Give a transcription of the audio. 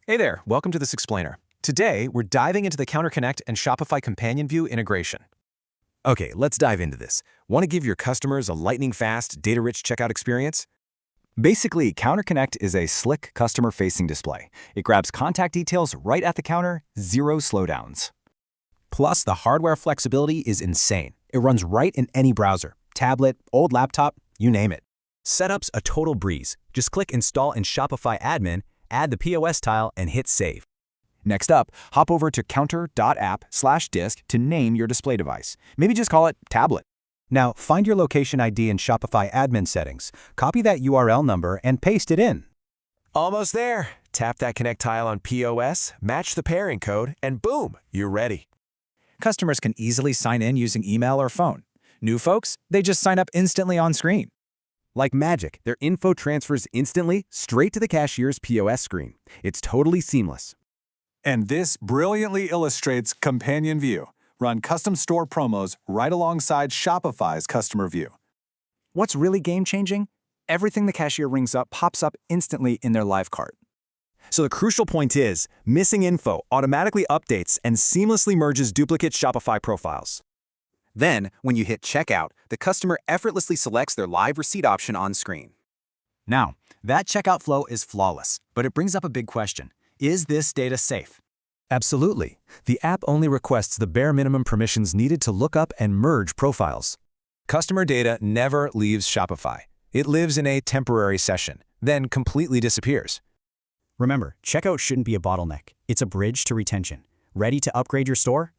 Hey there, welcome to this explainer. Today, we're diving into the CounterConnect and Shopify CompanionView integration. Okay, let's dive into this. Want to give your customers a lightning-fast, data-rich checkout experience? Basically, CounterConnect is a slick, customer-facing display. It grabs contact details right at the counter, zero slowdowns. Plus, the hardware flexibility is insane. It runs right in any browser, tablet, old laptop, you name it. Setup's a total breeze. Just click Install in Shopify Admin, add the POS tile, and hit Save. Next up, hop over to counter.app/disk to name your display device. Maybe just call it Tablet. Now, find your location ID in Shopify admin settings, copy that URL number, and paste it in. Almost there. Tap that Connect tile on POS, match the pairing code, and boom, you're ready. Customers can easily sign in using email or phone. New folks, they just sign up instantly on screen. Like magic, their info transfers instantly straight to the cashier's POS screen. It's totally seamless. And this brilliantly illustrates CompanionView. Run custom store promos right alongside Shopify's CustomerView. What's really game-changing? Everything the cashier rings up pops up instantly in their live cart. So the crucial point is, missing info automatically updates and seamlessly merges duplicate Shopify profiles. Then, when you hit checkout, the customer effortlessly selects their live receipt option on screen. Now, that checkout flow is flawless, but it brings up a big question. Is this data safe? Absolutely. The app only requests the bare minimum permissions needed to look up and merge profiles. Customer data never leaves Shopify. It lives in a temporary session, then completely disappears. Remember, checkout shouldn't be a bottleneck. It's a bridge to retention. Ready to upgrade your store?